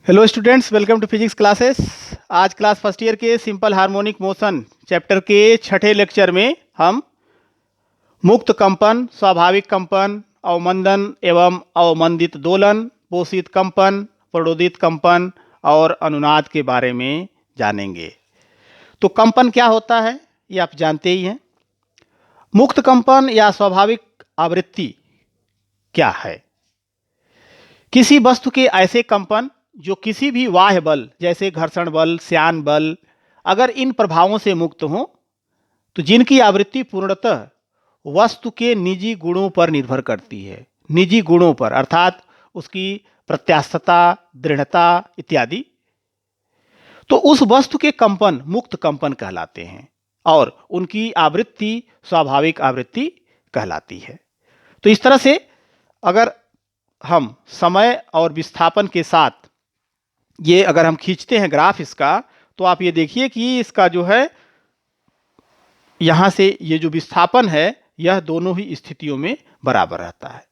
Hello students, welcome to physics classes. आज class first year के simple harmonic motion chapter के छठे lecture में हम मुक्त कंपन, स्वाभाविक कंपन, अवमंदन एवं अवमंदित दोलन, पोषित कंपन, प्रणोदित कंपन और अनुनाद के बारे में जानेंगे। तो कंपन क्या होता है ये आप जानते ही हैं। मुक्त कंपन या स्वाभाविक आवृत्ति क्या है? किसी वस्तु के ऐसे कंपन जो किसी भी बाह्य बल जैसे घर्षण बल, श्यान बल, अगर इन प्रभावों से मुक्त हों तो जिनकी आवृत्ति पूर्णतः वस्तु के निजी गुणों पर निर्भर करती है। निजी गुणों पर अर्थात उसकी प्रत्यास्थता, दृढ़ता इत्यादि। तो उस वस्तु के कंपन मुक्त कंपन कहलाते हैं और उनकी आवृत्ति स्वाभाविक आवृत्ति कहलाती है। तो इस तरह से अगर हम समय और विस्थापन के साथ ये अगर हम खींचते हैं ग्राफ इसका, तो आप ये देखिए कि इसका जो है यहाँ से ये जो विस्थापन है यह दोनों ही स्थितियों में बराबर रहता है।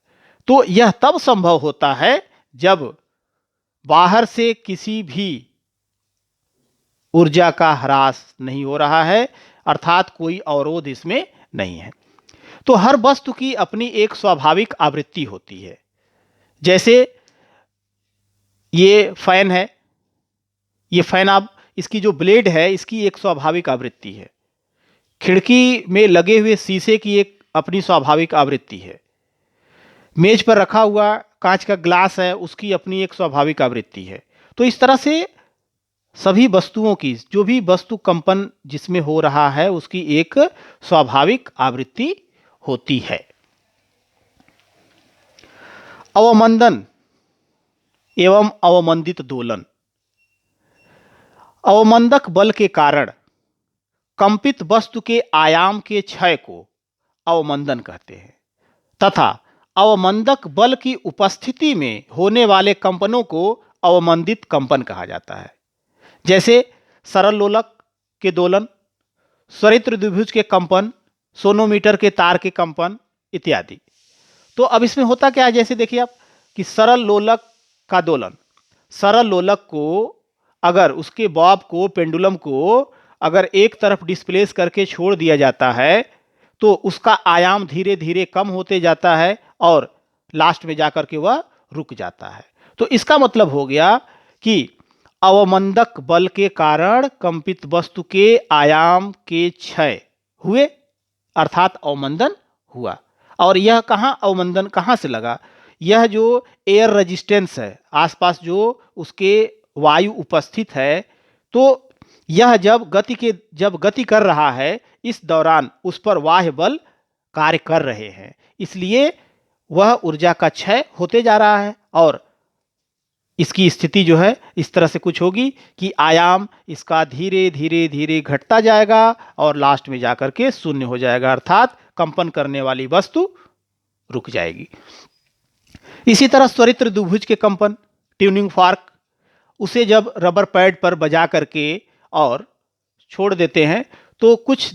तो यह तब संभव होता है जब बाहर से किसी भी ऊर्जा का ह्रास नहीं हो रहा है, अर्थात कोई अवरोध इसमें नहीं है। तो हर वस्तु की अपनी एक स्वाभाविक आवृत्ति होती है। जैसे ये फैन है, ये फैन आप इसकी जो ब्लेड है इसकी एक स्वाभाविक आवृत्ति है। खिड़की में लगे हुए शीशे की एक अपनी स्वाभाविक आवृत्ति है। मेज पर रखा हुआ कांच का ग्लास है, उसकी अपनी एक स्वाभाविक आवृत्ति है। तो इस तरह से सभी वस्तुओं की जो भी वस्तु कंपन जिसमें हो रहा है उसकी एक स्वाभाविक आवृत्ति होती है। अवमंदन एवं अवमंदित दोलन। अवमंदक बल के कारण कंपित वस्तु के आयाम के क्षय को अवमंदन कहते हैं तथा अवमंदक बल की उपस्थिति में होने वाले कंपनों को अवमंदित कंपन कहा जाता है। जैसे सरल लोलक के दोलन, स्वरित्र द्विभुज के कंपन, सोनोमीटर के तार के कंपन इत्यादि। तो अब इसमें होता क्या है, जैसे देखिए आप कि सरल लोलक का दोलन, सरल लोलक को अगर उसके बॉब को, पेंडुलम को अगर एक तरफ डिस्प्लेस करके छोड़ दिया जाता है तो उसका आयाम धीरे धीरे कम होते जाता है और लास्ट में जाकर के वह रुक जाता है। तो इसका मतलब हो गया कि अवमंदक बल के कारण कंपित वस्तु के आयाम के क्षय हुए, अर्थात अवमंदन हुआ। और यह कहाँ अवमंदन कहाँ से लगा? यह जो एयर रेजिस्टेंस है, आसपास जो उसके वायु उपस्थित है, तो यह जब गति कर रहा है इस दौरान उस पर बाह्य बल कार्य कर रहे हैं, इसलिए वह ऊर्जा का क्षय होते जा रहा है और इसकी स्थिति जो है इस तरह से कुछ होगी कि आयाम इसका धीरे धीरे धीरे घटता जाएगा और लास्ट में जाकर के शून्य हो जाएगा, अर्थात कंपन करने वाली वस्तु रुक जाएगी। इसी तरह स्वरित्र द्विभुज के कंपन, ट्यूनिंग फॉर्क, उसे जब रबर पैड पर बजा करके और छोड़ देते हैं तो कुछ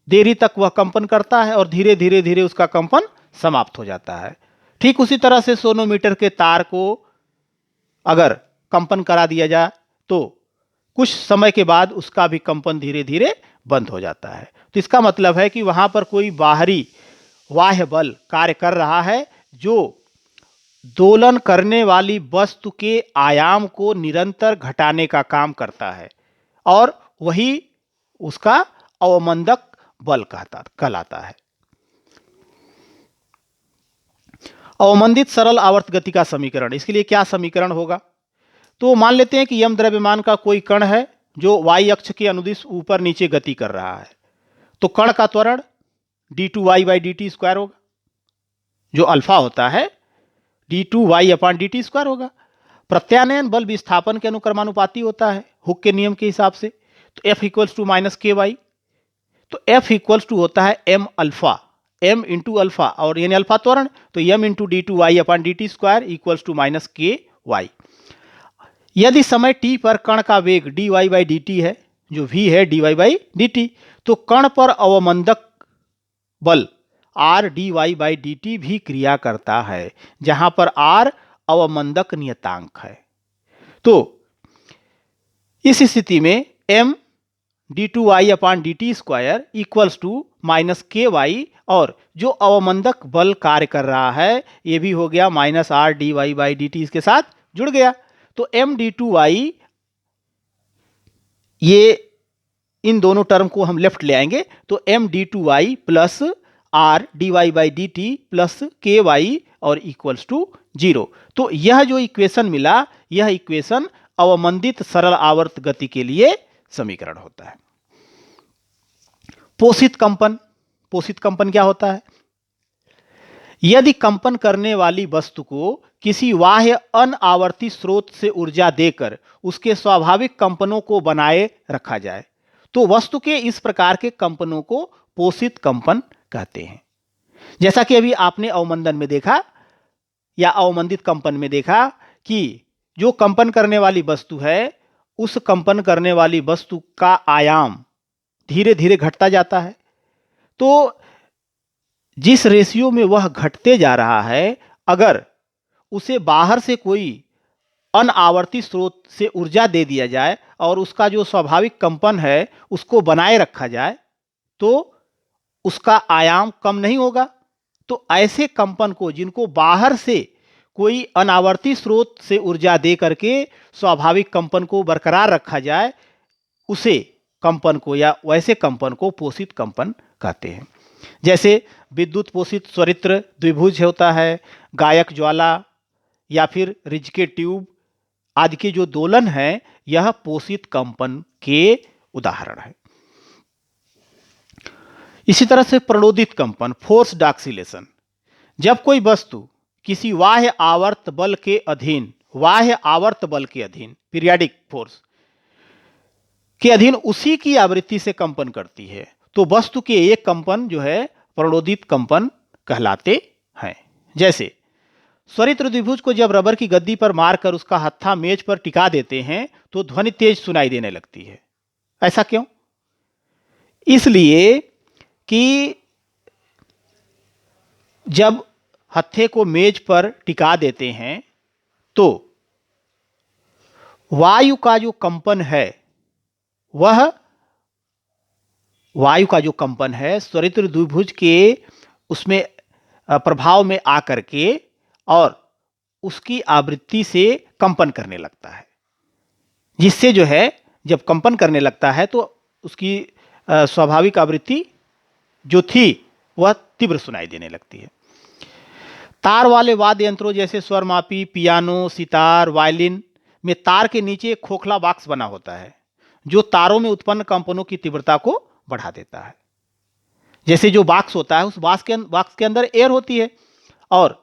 देरी तक वह कंपन करता है और धीरे धीरे धीरे उसका कंपन समाप्त हो जाता है। ठीक उसी तरह से सोनोमीटर के तार को अगर कंपन करा दिया जाए तो कुछ समय के बाद उसका भी कंपन धीरे धीरे बंद हो जाता है। तो इसका मतलब है कि वहां पर कोई बाहरी बाह्य बल कार्य कर रहा है जो दोलन करने वाली वस्तु के आयाम को निरंतर घटाने का काम करता है और वही उसका अवमंदक बल कहलाता है। अवमंदित सरल आवर्त गति का समीकरण, इसके लिए क्या समीकरण होगा? तो मान लेते हैं कि यम द्रव्यमान का कोई कण है जो y अक्ष के अनुदिश ऊपर नीचे गति कर रहा है, तो कण का त्वरण d2y/dt² होगा, जो अल्फा होता है d2y/dt² होगा। प्रत्यानयन बल विस्थापन के अनुक्रमानुपाती होता है हुक के नियम के हिसाब से, तो F = -ky, तो F = होता है m alpha, m into alpha और यानी अल्फा त्वरण, तो m इंटू d2y/dt² = -ky। यदि समय t पर कण का वेग dy/dt है, जो v है dy/dt, तो कण पर अवमंदक बल r dy/dt भी क्रिया करता है, जहां पर r अवमंदक नियतांक है। तो इस स्थिति में M D two Y upon D T square equals to minus K Y, और जो अवमंदक बल कार्य कर रहा है ये भी हो गया minus R D Y by D T, इसके साथ जुड़ गया। तो एम डी टू वाई, ये इन दोनों टर्म को हम लेफ्ट ले आएंगे, तो M D two Y plus R D Y by D T plus K Y और इक्वल्स टू 0। तो यह जो इक्वेशन मिला, यह इक्वेशन अवमंदित सरल आवर्त गति के लिए समीकरण होता है। पोषित कंपन, पोषित कंपन क्या होता है? यदि कंपन करने वाली वस्तु को किसी बाह्य अनावर्ती स्रोत से ऊर्जा देकर उसके स्वाभाविक कंपनों को बनाए रखा जाए तो वस्तु के इस प्रकार के कंपनों को पोषित कंपन कहते हैं। जैसा कि अभी आपने अवमंदन में देखा या अवमंदित कंपन में देखा कि जो कंपन करने वाली वस्तु है उस कंपन करने वाली वस्तु का आयाम धीरे धीरे घटता जाता है। तो जिस रेशियो में वह घटते जा रहा है, अगर उसे बाहर से कोई अनावर्ती स्रोत से ऊर्जा दे दिया जाए और उसका जो स्वाभाविक कंपन है उसको बनाए रखा जाए तो उसका आयाम कम नहीं होगा। तो ऐसे कंपन को, जिनको बाहर से कोई अनावर्ती स्रोत से ऊर्जा दे करके स्वाभाविक कंपन को बरकरार रखा जाए, उसे कंपन को या वैसे कंपन को पोषित कंपन कहते हैं। जैसे विद्युत पोषित स्वरित्र द्विभुज होता है, गायक ज्वाला या फिर रिज के ट्यूब आदि के जो दोलन है, यह पोषित कंपन के उदाहरण है। इसी तरह से प्रणोदित कंपन, फोर्स्ड ऑक्सीलेशन, जब कोई वस्तु किसी बाह्य आवर्त बल के अधीन, बाह्य आवर्त बल के अधीन, पीरियाडिक फोर्स के अधीन उसी की आवृत्ति से कंपन करती है तो वस्तु के एक कंपन जो है प्रणोदित कंपन कहलाते हैं। जैसे स्वरित्र द्विभुज को जब रबर की गद्दी पर मारकर उसका हत्था मेज पर टिका देते हैं तो ध्वनि तेज सुनाई देने लगती है। ऐसा क्यों? इसलिए कि जब हत्थे को मेज पर टिका देते हैं तो वायु का जो कंपन है, वह वायु का जो कंपन है स्वरित्र द्विभुज के उसमें प्रभाव में आकर के और उसकी आवृत्ति से कंपन करने लगता है, जिससे जो है जब कंपन करने लगता है तो उसकी स्वाभाविक आवृत्ति जो थी वह तीव्र सुनाई देने लगती है। तार वाले वाद्य यंत्रों जैसे स्वरमापी, पियानो, सितार, वायलिन में तार के नीचे एक खोखला बॉक्स बना होता है जो तारों में उत्पन्न कंपनों की तीव्रता को बढ़ा देता है। जैसे जो बॉक्स होता है उस बॉक्स के अंदर एयर होती है, और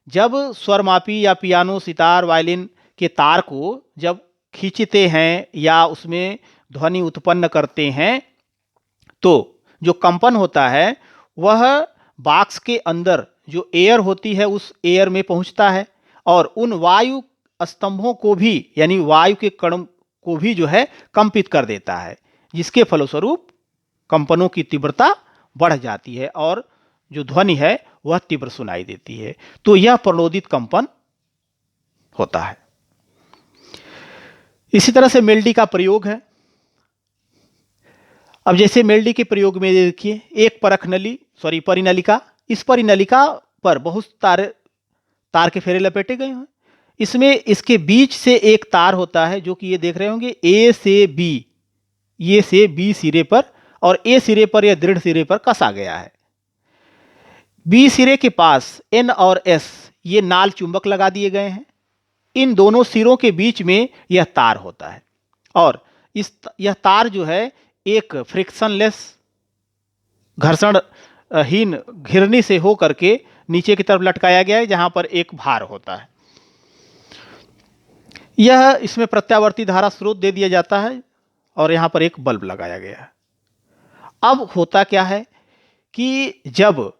जब स्वरमापी या पियानो, सितार, वायलिन के तार को जब खींचते हैं या उसमें ध्वनि उत्पन्न करते हैं तो जो कंपन होता है वह बॉक्स के अंदर जो एयर होती है उस एयर में पहुंचता है और उन वायु स्तंभों को भी, यानी वायु के कण को भी जो है कंपित कर देता है, जिसके फलस्वरूप कंपनों की तीव्रता बढ़ जाती है और जो ध्वनि है वह तीव्र सुनाई देती है। तो यह प्रणोदित कंपन होता है। इसी तरह से मेलडी का प्रयोग है। अब जैसे मेलडी के प्रयोग में देखिए, एक परख नली परिनलिका, इस परिनलिका पर बहुत तार के फेरे लपेटे गए हैं। इसमें इसके बीच से एक तार होता है जो कि ये देख रहे होंगे ए से बी, ये से बी सिरे पर, और ए सिरे पर या दृढ़ सिरे पर कसा गया है। बी सिरे के पास एन और एस ये नाल चुंबक लगा दिए गए हैं। इन दोनों सिरों के बीच में यह तार होता है और यह तार जो है एक फ्रिक्शनलेस, घर्षणहीन घिरनी से हो करके नीचे की तरफ लटकाया गया है जहां पर एक भार होता है। यह इसमें प्रत्यावर्ती धारा स्रोत दे दिया जाता है और यहां पर एक बल्ब लगाया गया है। अब होता क्या है कि जब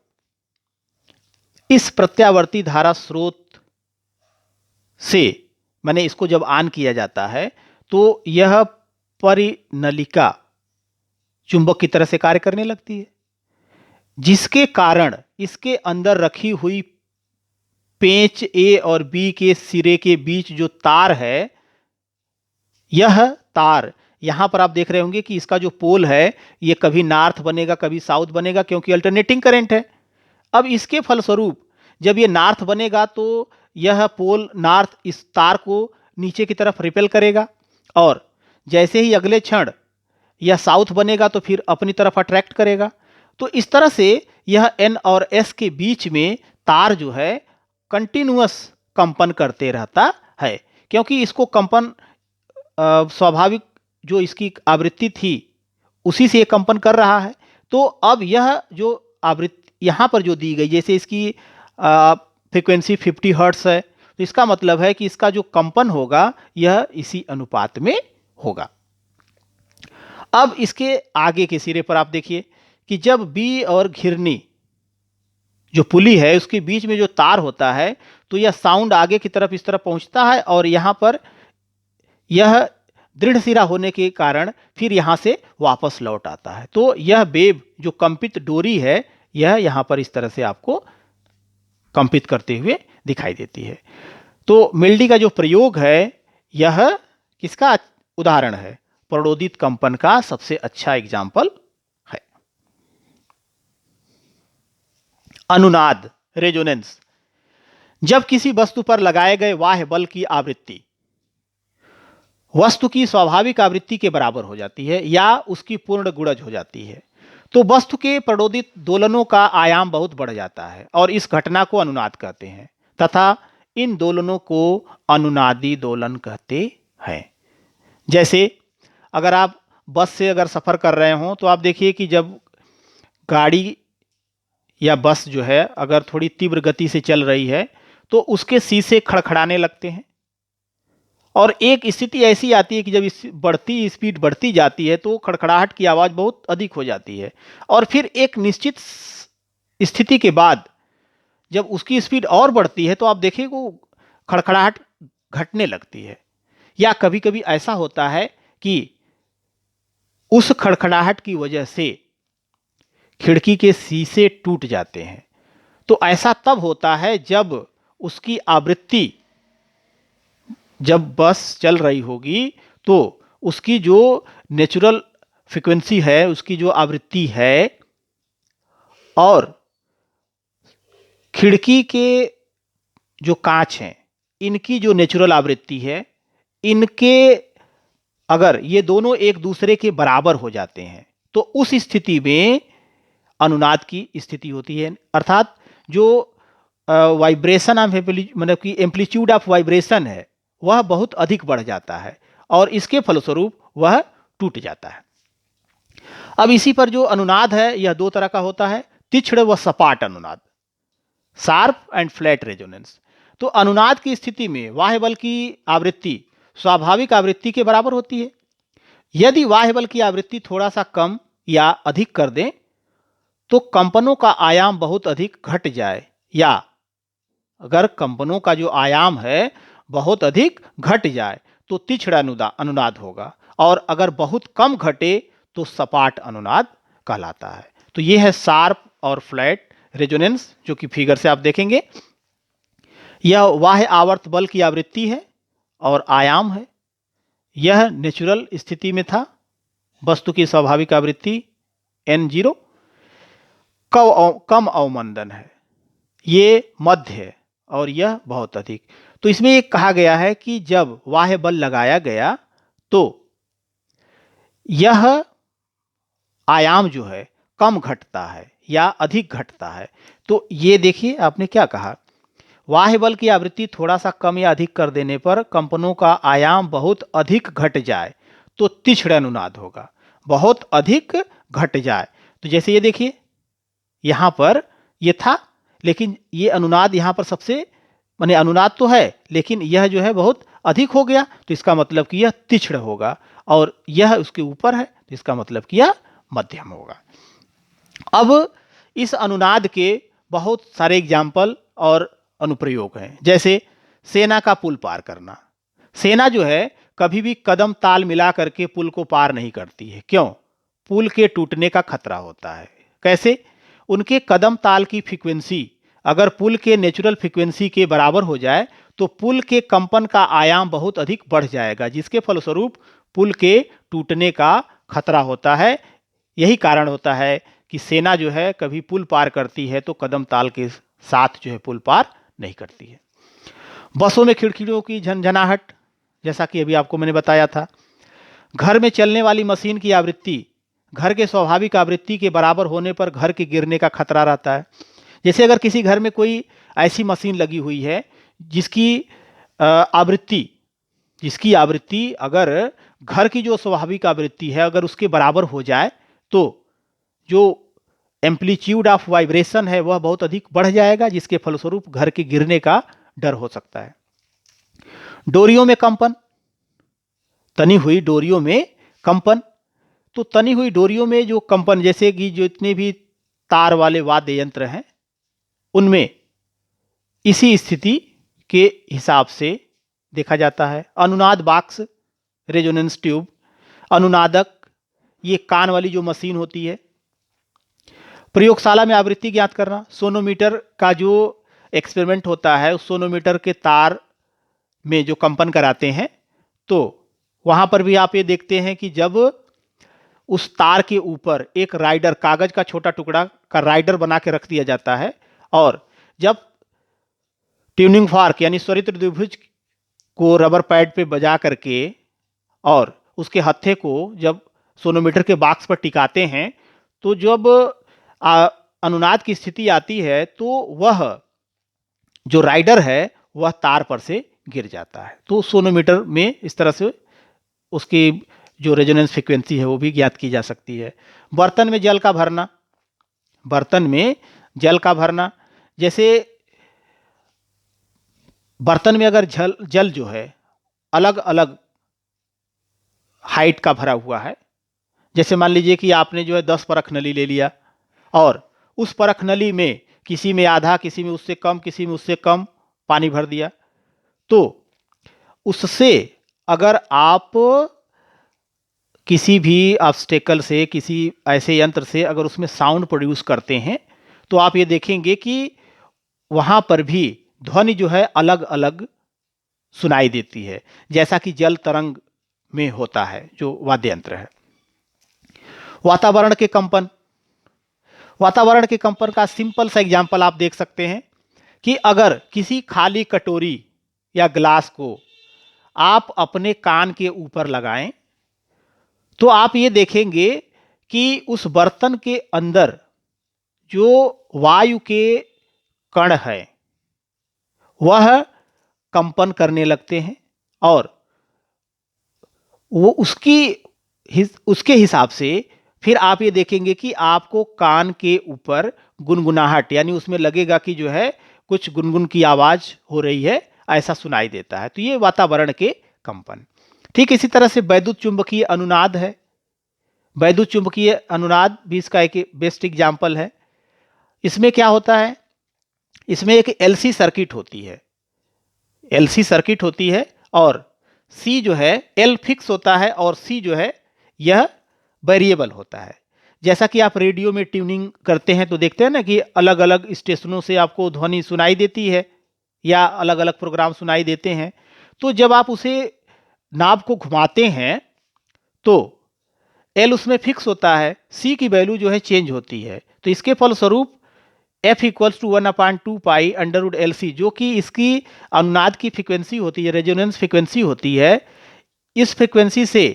इस प्रत्यावर्ती धारा स्रोत से मैंने इसको जब ऑन किया जाता है तो यह परिनलिका चुंबक की तरह से कार्य करने लगती है, जिसके कारण इसके अंदर रखी हुई पेंच ए और बी के सिरे के बीच जो तार है, यह तार, यहाँ पर आप देख रहे होंगे कि इसका जो पोल है ये कभी नॉर्थ बनेगा कभी साउथ बनेगा, क्योंकि अल्टरनेटिंग करंट है। अब इसके फलस्वरूप जब ये नॉर्थ बनेगा तो यह पोल नॉर्थ इस तार को नीचे की तरफ रिपेल करेगा, और जैसे ही अगले क्षण यह साउथ बनेगा तो फिर अपनी तरफ अट्रैक्ट करेगा। तो इस तरह से यह एन और एस के बीच में तार जो है कंटिन्यूअस कंपन करते रहता है, क्योंकि इसको कंपन स्वाभाविक जो इसकी आवृत्ति थी उसी से ये कंपन कर रहा है। तो अब यह जो आवृत्ति यहाँ पर जो दी गई, जैसे इसकी फ्रीक्वेंसी 50 हर्ट्ज है, तो इसका मतलब है कि इसका जो कंपन होगा यह इसी अनुपात में होगा। अब इसके आगे के सिरे पर आप देखिए कि जब बी और घिरनी जो पुली है उसके बीच में जो तार होता है, तो यह साउंड आगे की तरफ इस तरफ पहुंचता है, और यहाँ पर यह दृढ़ सिरा होने के कारण फिर यहाँ से वापस लौट आता है। तो यह वेव जो कंपित डोरी है यह यहाँ पर इस तरह से आपको कंपित करते हुए दिखाई देती है। तो मेलडी का जो प्रयोग है यह किसका उदाहरण है? प्रणोदित कंपन का सबसे अच्छा एग्जाम्पल है। अनुनाद, रेजोनेंस, जब किसी वस्तु पर लगाए गए बाह्य बल की आवृत्ति वस्तु की स्वाभाविक आवृत्ति के बराबर हो जाती है या उसकी पूर्ण गुणज हो जाती है, तो वस्तु के प्रणोदित दोलनों का आयाम बहुत बढ़ जाता है और इस घटना को अनुनाद कहते हैं, तथा इन दोलनों को अनुनादी दोलन कहते हैं। जैसे अगर आप बस से अगर सफ़र कर रहे हो तो आप देखिए कि जब गाड़ी या बस जो है अगर थोड़ी तीव्र गति से चल रही है तो उसके शीशे खड़खड़ाने लगते हैं, और एक स्थिति ऐसी आती है कि जब बढ़ती स्पीड बढ़ती जाती है तो खड़खड़ाहट की आवाज़ बहुत अधिक हो जाती है, और फिर एक निश्चित स्थिति के बाद जब उसकी स्पीड और बढ़ती है तो आप देखिए वो खड़खड़ाहट घटने लगती है। या कभी कभी ऐसा होता है कि उस खड़खड़ाहट की वजह से खिड़की के शीशे टूट जाते हैं। तो ऐसा तब होता है जब उसकी आवृत्ति, जब बस चल रही होगी तो उसकी जो नेचुरल फ्रीक्वेंसी है, उसकी जो आवृत्ति है, और खिड़की के जो कांच हैं इनकी जो नेचुरल आवृत्ति है, इनके अगर ये दोनों एक दूसरे के बराबर हो जाते हैं तो उस स्थिति में अनुनाद की स्थिति होती है। अर्थात जो वाइब्रेशन ऑफ मतलब कि एम्पलीट्यूड ऑफ वाइब्रेशन है वह बहुत अधिक बढ़ जाता है और इसके फलस्वरूप वह टूट जाता है। अब इसी पर जो अनुनाद है यह दो तरह का होता है, तीक्ष्ण व सपाट अनुनाद, शार्प एंड फ्लैट रेजोनेंस। तो अनुनाद की स्थिति में बाह्य बल की आवृत्ति स्वाभाविक आवृत्ति के बराबर होती है। यदि बाह्य बल की आवृत्ति थोड़ा सा कम या अधिक कर दें तो कंपनों का आयाम बहुत अधिक घट जाए, या अगर कंपनों का जो आयाम है बहुत अधिक घट जाए तो तीक्ष्ण अनुनाद होगा, और अगर बहुत कम घटे तो सपाट अनुनाद कहलाता है। तो यह है शार्प और फ्लैट रेजोनेंस, जो कि फिगर से आप देखेंगे। यह बाह्य आवर्त बल की आवृत्ति है और आयाम है। यह नेचुरल स्थिति में था, वस्तु की स्वाभाविक आवृत्ति n0, कम अवमंदन है, ये मध्य है, और यह बहुत अधिक। तो इसमें एक कहा गया है कि जब बाह्य बल लगाया गया तो यह आयाम जो है कम घटता है या अधिक घटता है। तो ये देखिए आपने क्या कहा, बाह्य बल की आवृत्ति थोड़ा सा कम या अधिक कर देने पर कंपनों का आयाम बहुत अधिक घट जाए तो तीक्ष्ण अनुनाद होगा, बहुत अधिक घट जाए। तो जैसे ये देखिए यहाँ पर ये था, लेकिन ये अनुनाद यहाँ पर सबसे माने अनुनाद तो है लेकिन यह जो है बहुत अधिक हो गया, तो इसका मतलब कि यह तीक्ष्ण होगा, और यह उसके ऊपर है तो इसका मतलब कि यह मध्यम होगा। अब इस अनुनाद के बहुत सारे एग्जाम्पल और अनुप्रयोग हैं। जैसे सेना का पुल पार करना। सेना जो है कभी भी कदम ताल मिला करके पुल को पार नहीं करती है। क्यों? पुल के टूटने का खतरा होता है। कैसे? उनके कदम ताल की फ्रीक्वेंसी अगर पुल के नेचुरल फ्रीक्वेंसी के बराबर हो जाए तो पुल के कंपन का आयाम बहुत अधिक बढ़ जाएगा, जिसके फलस्वरूप पुल के टूटने का खतरा होता है। यही कारण होता है कि सेना जो है कभी पुल पार करती है तो कदम ताल के साथ जो है पुल पार नहीं करती है। बसों में खिड़कियों की झनझनाहट, जैसा कि अभी आपको मैंने बताया था। घर में चलने वाली मशीन की आवृत्ति घर के स्वाभाविक आवृत्ति के बराबर होने पर घर के गिरने का खतरा रहता है। जैसे अगर किसी घर में कोई ऐसी मशीन लगी हुई है जिसकी आवृत्ति अगर घर की जो स्वाभाविक आवृत्ति है अगर उसके बराबर हो जाए तो जो एम्पलीट्यूड ऑफ वाइब्रेशन है वह बहुत अधिक बढ़ जाएगा, जिसके फलस्वरूप घर के गिरने का डर हो सकता है। डोरियों में कंपन, तनी हुई डोरियों में कंपन। तो तनी हुई डोरियों में जो कंपन, जैसे कि जो इतने भी तार वाले वाद्य यंत्र हैं उनमें इसी स्थिति के हिसाब से देखा जाता है। अनुनाद बॉक्स, रेजोनेंस ट्यूब, अनुनादक, ये कान वाली जो मशीन होती है। प्रयोगशाला में आवृत्ति ज्ञात करना, सोनोमीटर का जो एक्सपेरिमेंट होता है उस सोनोमीटर के तार में जो कंपन कराते हैं तो वहां पर भी आप ये देखते हैं कि जब उस तार के ऊपर एक राइडर, कागज का छोटा टुकड़ा का राइडर बना के रख दिया जाता है और जब ट्यूनिंग फॉर्क यानी स्वरित द्विभुज को रबर पैड पे बजा करके और उसके हत्थे को जब सोनोमीटर के बॉक्स पर टिकाते हैं तो जब अनुनाद की स्थिति आती है तो वह जो राइडर है वह तार पर से गिर जाता है। तो सोनोमीटर में इस तरह से उसकी जो रेजोनेंस फ्रीक्वेंसी है वो भी ज्ञात की जा सकती है। बर्तन में जल का भरना, बर्तन में जल का भरना, जैसे बर्तन में अगर जल जो है अलग अलग हाइट का भरा हुआ है, जैसे मान लीजिए कि आपने जो है 10 परख नली ले लिया और उस परख नली में किसी में आधा, किसी में उससे कम, किसी में उससे कम पानी भर दिया, तो उससे अगर आप किसी भी ऑब्स्टेकल से, किसी ऐसे यंत्र से अगर उसमें साउंड प्रोड्यूस करते हैं तो आप ये देखेंगे कि वहाँ पर भी ध्वनि जो है अलग अलग सुनाई देती है, जैसा कि जल तरंग में होता है जो वाद्य यंत्र है। वातावरण के कंपन, वातावरण के कंपन का सिंपल सा एग्जांपल आप देख सकते हैं कि अगर किसी खाली कटोरी या ग्लास को आप अपने कान के ऊपर लगाएं तो आप ये देखेंगे कि उस बर्तन के अंदर जो वायु के कण है वह कंपन करने लगते हैं और वो उसके हिसाब से फिर आप ये देखेंगे कि आपको कान के ऊपर गुनगुनाहट, यानी उसमें लगेगा कि जो है कुछ गुनगुन की आवाज हो रही है, ऐसा सुनाई देता है। तो ये वातावरण के कंपन। ठीक इसी तरह से वैद्युत चुंबकीय अनुनाद है। वैद्युत चुंबकीय अनुनाद भी इसका एक बेस्ट एग्जाम्पल है। इसमें क्या होता है, इसमें एक एलसी सर्किट होती है, एलसी सर्किट होती है और सी जो है एल फिक्स होता है और सी जो है यह वेरिएबल होता है। जैसा कि आप रेडियो में ट्यूनिंग करते हैं तो देखते हैं ना कि अलग अलग स्टेशनों से आपको ध्वनि सुनाई देती है या अलग अलग प्रोग्राम सुनाई देते हैं। तो जब आप उसे नाब को घुमाते हैं तो एल उसमें फिक्स होता है, सी की वैल्यू जो है चेंज होती है। तो इसके फलस्वरूप F = 1/2 pi under L C, जो कि इसकी अनुनाद की फ्रिक्वेंसी होती है, रेजोनेंस फ्रिक्वेंसी होती है, इस फ्रिक्वेंसी से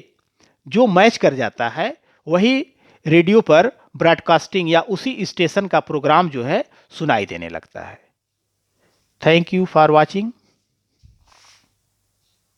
जो मैच कर जाता है वही रेडियो पर ब्रॉडकास्टिंग या उसी स्टेशन का प्रोग्राम जो है सुनाई देने लगता है। Thank you for watching.